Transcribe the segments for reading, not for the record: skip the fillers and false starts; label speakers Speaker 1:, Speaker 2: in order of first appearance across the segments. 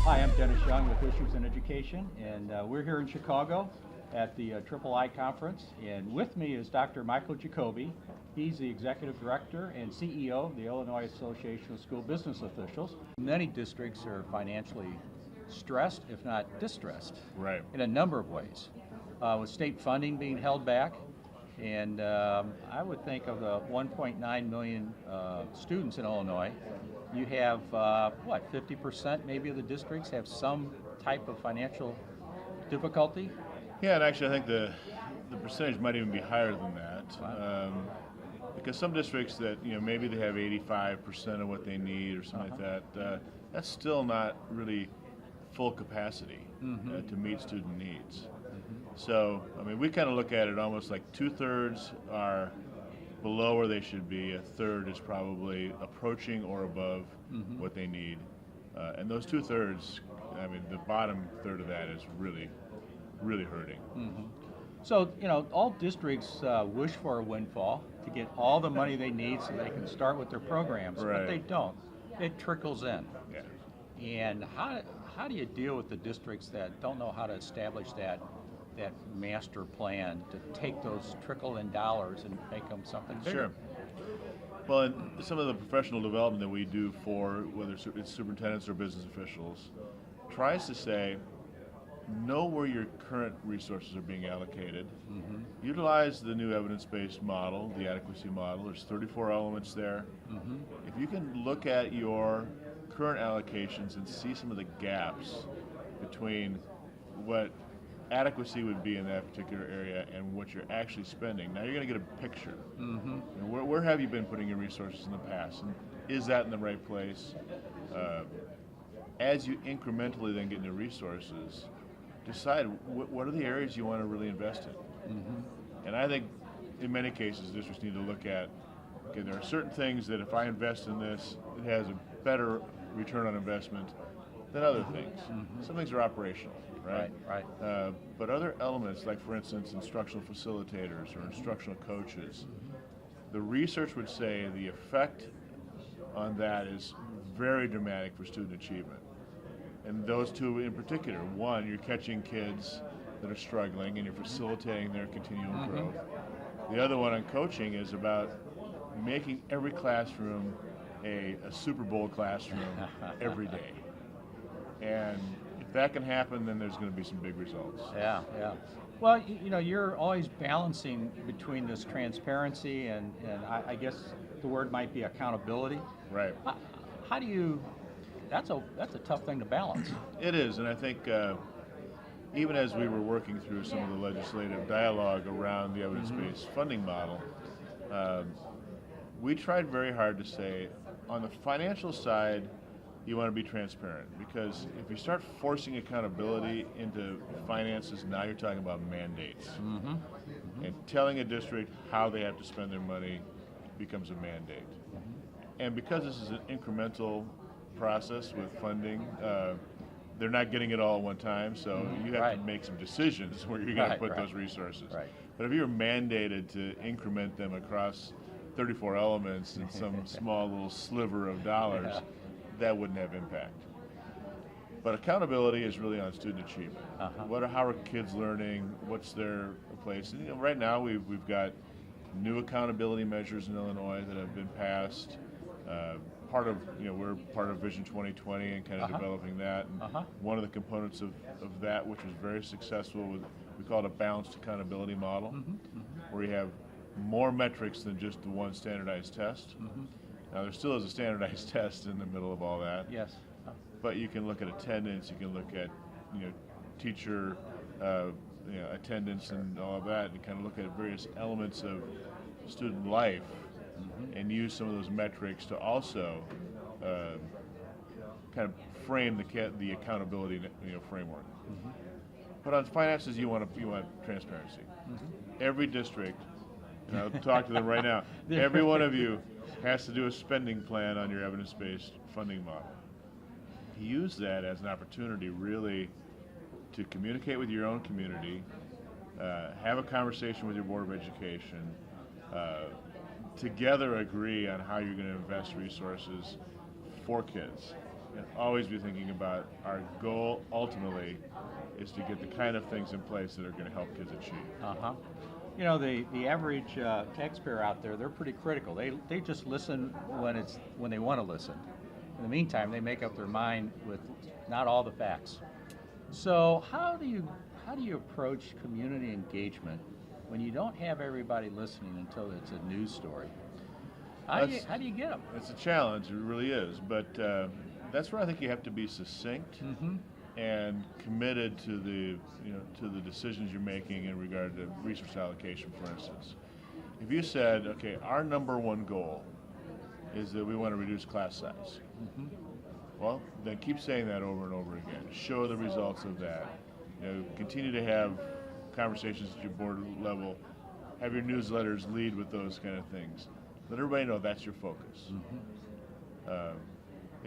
Speaker 1: Hi, I'm Dennis Young with Issues in Education, and we're here in Chicago at the III Conference, and with me is Dr. Michael Jacoby. He's the Executive Director and CEO of the Illinois Association of School Business Officials. Many districts are financially stressed, if not distressed,
Speaker 2: Right.
Speaker 1: in a number of ways, with state funding being held back. And I would think of the 1.9 million students in Illinois, you have, 50% maybe of the districts have some type of financial difficulty?
Speaker 2: Yeah, and actually I think the percentage might even be higher than that.
Speaker 1: Wow.
Speaker 2: Because some districts that, maybe they have 85% of what they need or something like that, that's still not really full capacity to meet student needs. So, I mean, we kind of look at it almost like 2/3 are below where they should be, a third is probably approaching or above what they need. And those 2/3, I mean, the bottom third of that is really, really hurting.
Speaker 1: So, all districts wish for a windfall to get all the money they need so they can start with their programs, but
Speaker 2: Right.
Speaker 1: they don't. It trickles in.
Speaker 2: Yeah.
Speaker 1: And how do you deal with the districts that don't know how to establish that master plan to take those trickle-in dollars and make them something bigger?
Speaker 2: Sure. Well, and some of the professional development that we do for whether it's superintendents or business officials tries to say, know where your current resources are being allocated. Utilize the new evidence-based model, the adequacy model. There's 34 elements there. If you can look at your current allocations and see some of the gaps between what adequacy would be in that particular area and what you're actually spending, now you're going to get a picture. Where have you been putting your resources in the past, and is that in the right place? As you incrementally then get into resources, decide what are the areas you want to really invest in. And I think in many cases districts need to look at, okay, there are certain things that if I invest in this, it has a better return on investment than other things. Some things are operational, right?
Speaker 1: Right.
Speaker 2: But other elements, like for instance, instructional facilitators or instructional coaches, the research would say the effect on that is very dramatic for student achievement. And those two in particular, one, you're catching kids that are struggling and you're facilitating their continual growth. The other one on coaching is about making every classroom a Super Bowl classroom every day. And if that can happen, then there's going to be some big results.
Speaker 1: Yeah. Well, you're always balancing between this transparency and I guess the word might be accountability.
Speaker 2: Right.
Speaker 1: How do you? That's a tough thing to balance.
Speaker 2: It is, and I think even as we were working through some of the legislative dialogue around the evidence-based funding model, we tried very hard to say, on the financial side, you want to be transparent, because if you start forcing accountability into finances, now you're talking about mandates. And telling a district how they have to spend their money becomes a mandate. And because this is an incremental process with funding, they're not getting it all at one time, so you have to make some decisions where you're going to put those resources. But if you're mandated to increment them across 34 elements and some small little sliver of dollars, that wouldn't have impact. But accountability is really on student achievement. How are kids learning? What's their place? And, right now we've got new accountability measures in Illinois that have been passed. We're part of Vision 2020 and kind of developing that. And one of the components of that, which was very successful, we call it a balanced accountability model, where you have more metrics than just the one standardized test. Now there still is a standardized test in the middle of all that.
Speaker 1: Yes.
Speaker 2: But you can look at attendance, you can look at teacher attendance and all of that, and kind of look at various elements of student life and use some of those metrics to also kind of frame the accountability framework. But on finances, you want transparency. Every district, and I'll talk to them right now, every one of you has to do a spending plan on your evidence-based funding model. Use that as an opportunity really to communicate with your own community, have a conversation with your Board of Education, together agree on how you're going to invest resources for kids. and always be thinking about our goal ultimately is to get the kind of things in place that are going to help kids achieve.
Speaker 1: Uh-huh. You know, the average taxpayer out there, they're pretty critical. They just listen when they want to listen. In the meantime, they make up their mind with not all the facts. So how do you approach community engagement when you don't have everybody listening until it's a news story? How do you get them?
Speaker 2: It's a challenge, it really is, but that's where I think you have to be succinct and committed to the decisions you're making in regard to resource allocation, for instance. If you said, okay, our number one goal is that we want to reduce class size, well, then keep saying that over and over again. Show the results of that. Continue to have conversations at your board level. Have your newsletters lead with those kind of things. Let everybody know that's your focus.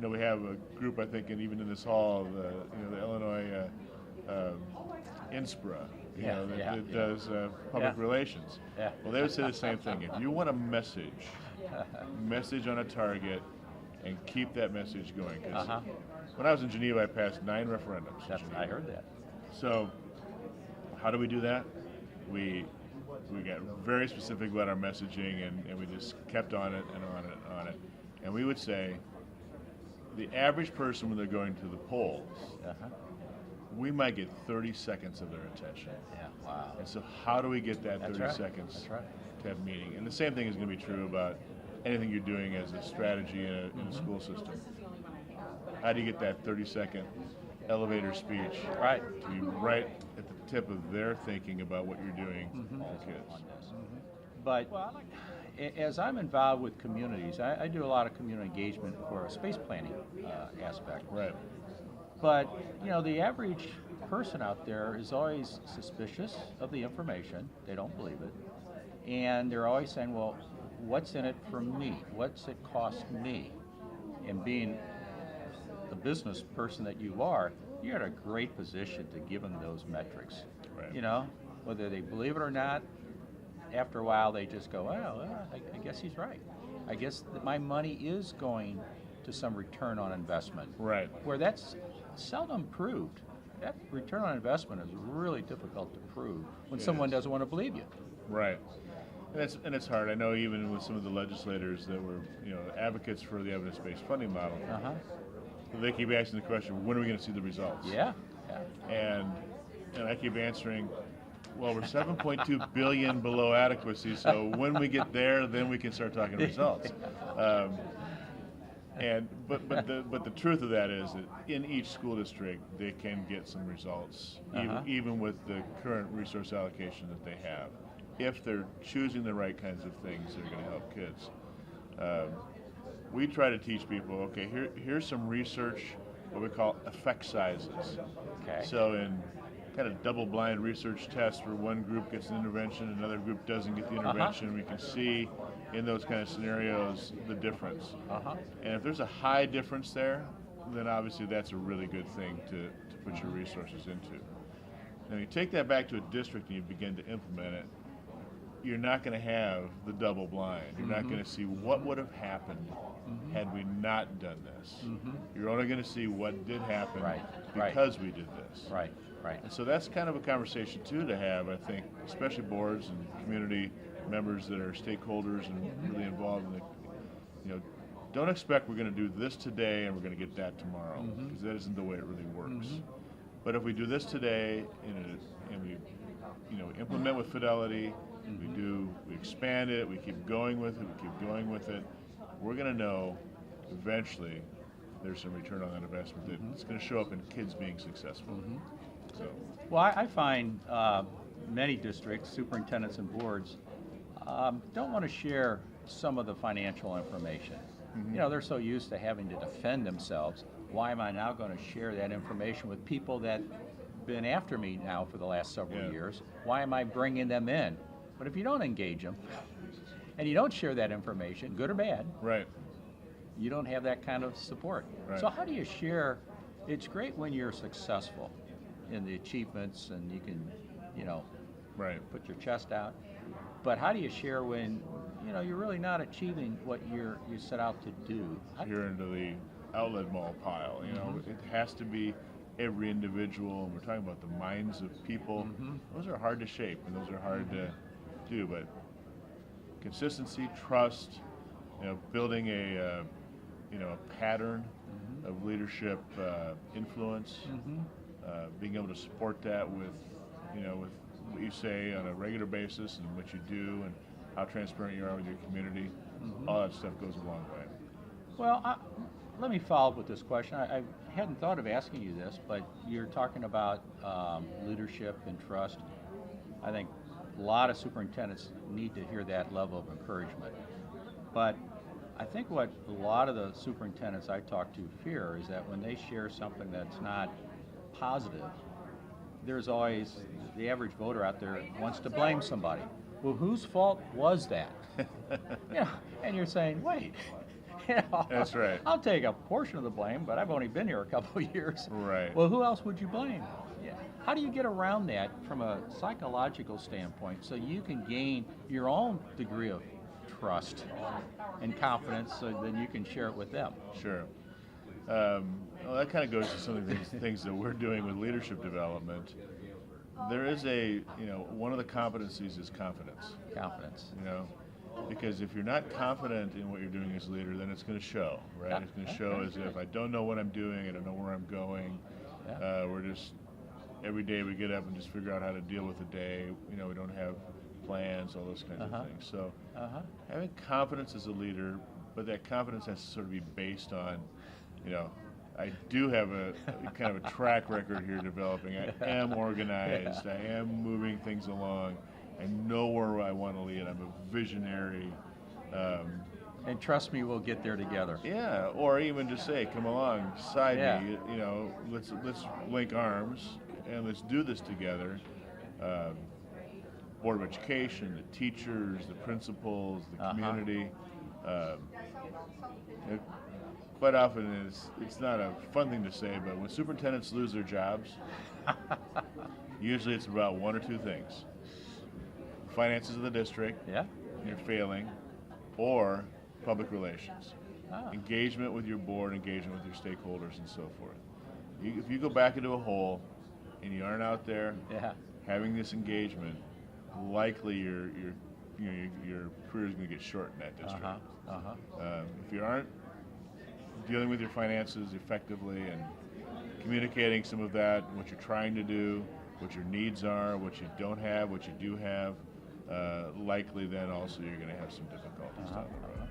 Speaker 2: We have a group, I think, and even in this hall, the Illinois INSPRA, that does public relations.
Speaker 1: Yeah.
Speaker 2: Well, they would say the same thing. If you want a message on a target, and keep that message going. 'Cause when I was in Geneva, I passed 9 referendums.
Speaker 1: I heard that.
Speaker 2: So, how do we do that? We got very specific about our messaging, and we just kept on it and on it and on it. And we would say, the average person when they're going to the polls, we might get 30 seconds of their attention.
Speaker 1: Yeah, wow.
Speaker 2: And so how do we get that
Speaker 1: That's
Speaker 2: 30
Speaker 1: right.
Speaker 2: seconds
Speaker 1: That's right.
Speaker 2: to have meaning? And the same thing is going to be true about anything you're doing as a strategy in a school system. How do you get that 30-second elevator speech to be right at the tip of their thinking about what you're doing for kids?
Speaker 1: But as I'm involved with communities, I do a lot of community engagement for a space planning aspect.
Speaker 2: Right.
Speaker 1: But, the average person out there is always suspicious of the information. They don't believe it. And they're always saying, well, what's in it for me? What's it cost me? And being the business person that you are, you're in a great position to give them those metrics.
Speaker 2: Right.
Speaker 1: Whether they believe it or not, after a while they just go, well, I guess he's right. I guess that my money is going to some return on investment.
Speaker 2: Right.
Speaker 1: Where that's seldom proved. That return on investment is really difficult to prove when someone doesn't want to believe you.
Speaker 2: Right. And it's hard. I know even with some of the legislators that were, advocates for the evidence-based funding model, they keep asking the question, when are we going to see the results?
Speaker 1: Yeah.
Speaker 2: And I keep answering, well, we're 7.2 billion below adequacy, so when we get there, then we can start talking results. But the truth of that is that in each school district, they can get some results, even with the current resource allocation that they have, if they're choosing the right kinds of things that are going to help kids. We try to teach people, okay, here's some research, what we call effect sizes.
Speaker 1: Okay.
Speaker 2: So in kind of double-blind research tests where one group gets an intervention, another group doesn't get the intervention, we can see in those kind of scenarios the difference. And if there's a high difference there, then obviously that's a really good thing to put your resources into. Now you take that back to a district and you begin to implement it, you're not going to have the double blind. You're not going to see what would have happened had we not done this. You're only going to see what did happen because we did this.
Speaker 1: Right.
Speaker 2: And so that's kind of a conversation too to have, I think, especially boards and community members that are stakeholders and really involved in the, don't expect we're going to do this today and we're going to get that tomorrow, because that isn't the way it really works. But if we do this today and we implement with fidelity, we expand it, we keep going with it, we're going to know eventually there's some return on that investment that it's going to show up in kids being successful. So.
Speaker 1: Well, I find many districts, superintendents and boards, don't want to share some of the financial information. They're so used to having to defend themselves. Why am I now going to share that information with people that have been after me now for the last several years? Why am I bringing them in? But if you don't engage them, and you don't share that information, good or bad, you don't have that kind of support. So how do you share? It's great when you're successful in the achievements and you can, put your chest out. But how do you share when, you're really not achieving what you set out to do?
Speaker 2: You're into the outlet mall pile. You know, it has to be every individual. And we're talking about the minds of people. Those are hard to shape, and those are hard to do. But consistency, trust, you know, building a a pattern of leadership influence, being able to support that with with what you say on a regular basis and what you do and how transparent you are with your community. All that stuff goes a long way.
Speaker 1: Well, let me follow up with this question. I hadn't thought of asking you this, but you're talking about leadership and trust. I think a lot of superintendents need to hear that level of encouragement. But I think what a lot of the superintendents I talk to fear is that when they share something that's not positive, there's always the average voter out there wants to blame somebody. Well, whose fault was that? And you're saying, wait,
Speaker 2: That's right.
Speaker 1: I'll take a portion of the blame, but I've only been here a couple of years.
Speaker 2: Right.
Speaker 1: Well, who else would you blame? Yeah. How do you get around that from a psychological standpoint so you can gain your own degree of trust and confidence so then you can share it with them?
Speaker 2: Sure. Well, that kind of goes to some of these things that we're doing with leadership development. There is one of the competencies is confidence.
Speaker 1: Confidence.
Speaker 2: Because if you're not confident in what you're doing as a leader, then it's going to show, right? It's going to show as if I don't know what I'm doing, I don't know where I'm going. We're just, every day we get up and just figure out how to deal with the day. We don't have plans, all those kinds of things. So having confidence as a leader, but that confidence has to sort of be based on, I do have a kind of a track record here developing. I am organized. I am moving things along. I know where I want to lead. I'm a visionary.
Speaker 1: And trust me, we'll get there together.
Speaker 2: Yeah, or even just say, come alongside me. Let's link arms and let's do this together. Board of Education, the teachers, the principals, the community. Quite often it's not a fun thing to say, but when superintendents lose their jobs, usually it's about one or two things. Finances of the district, you're failing, or public relations. Engagement with your board, engagement with your stakeholders, and so forth. If you go back into a hole and you aren't out there having this engagement, likely your career is going to get short in that district. If you aren't dealing with your finances effectively and communicating some of that, what you're trying to do, what your needs are, what you don't have, what you do have, likely then also you're going to have some difficulties down the road.